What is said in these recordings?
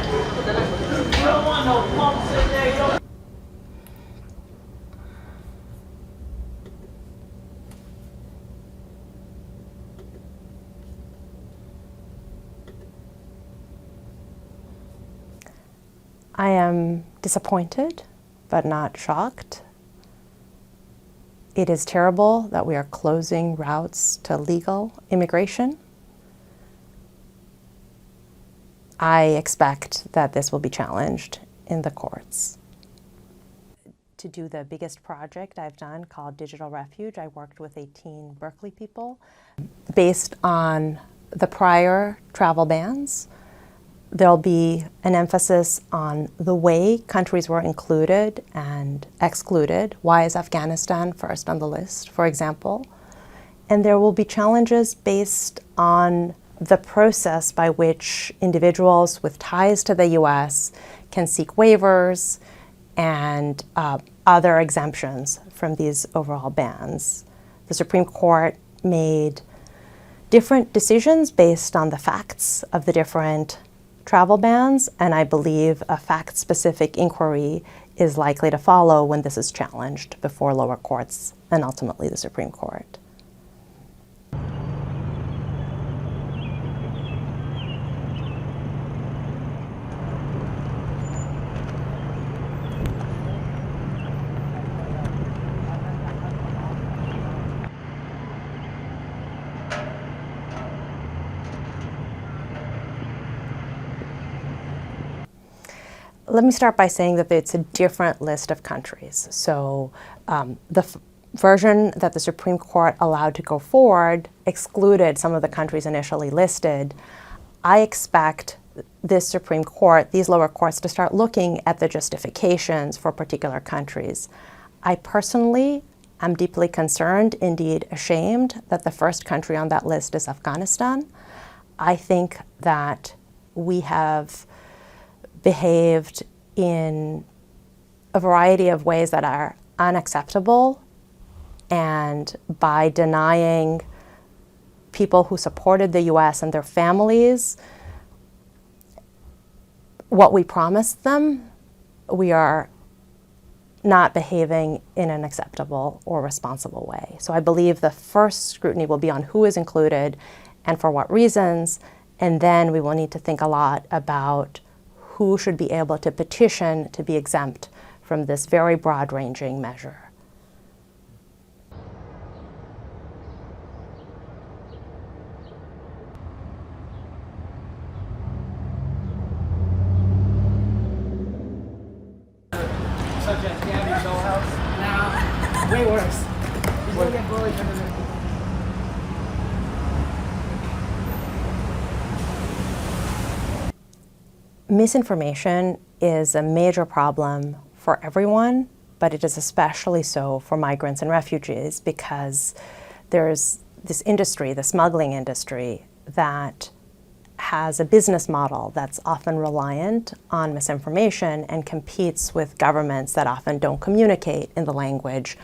don't want no pumps in there. You don't. I am disappointed, but not shocked. It is terrible that we are closing routes to legal immigration. I expect that this will be challenged in the courts. To do the biggest project I've done called Digital Refuge, I worked with 18 Berkeley people. Based on the prior travel bans, there'll be an emphasis on the way countries were included and excluded. Why is Afghanistan first on the list, for example? And there will be challenges based on the process by which individuals with ties to the US can seek waivers and other exemptions from these overall bans. The Supreme Court made different decisions based on the facts of the different travel bans, and I believe a fact-specific inquiry is likely to follow when this is challenged before lower courts and ultimately the Supreme Court. Let me start by saying that it's a different list of countries. So the version that the Supreme Court allowed to go forward excluded some of the countries initially listed. I expect this Supreme Court, these lower courts, to start looking at the justifications for particular countries. I personally am deeply concerned, indeed ashamed, that the first country on that list is Afghanistan. I think that we have behaved in a variety of ways that are unacceptable, and by denying people who supported the US and their families what we promised them, we are not behaving in an acceptable or responsible way. So I believe the first scrutiny will be on who is included and for what reasons, and then we will need to think a lot about who should be able to petition to be exempt from this very broad-ranging measure. Such as Gabby's old house. Nah, way worse. He's gonna get bullied from the Misinformation is a major problem for everyone, but it is especially so for migrants and refugees because there's this industry, the smuggling industry, that has a business model that's often reliant on misinformation and competes with governments that often don't communicate in the language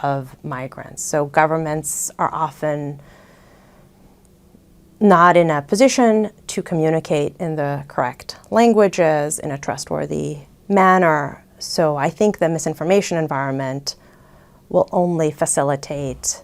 of migrants. So governments are often not in a position to communicate in the correct languages in a trustworthy manner. So I think the misinformation environment will only facilitate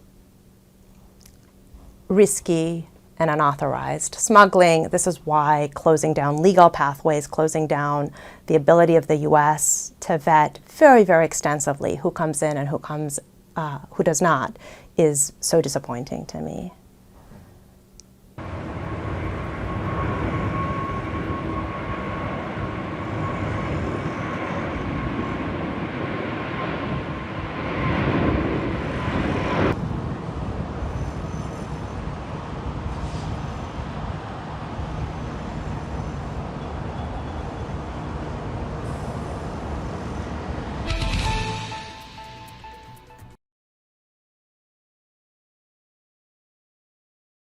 risky and unauthorized smuggling. This is why closing down legal pathways, closing down the ability of the US to vet very, very extensively who comes in and who does not, is so disappointing to me.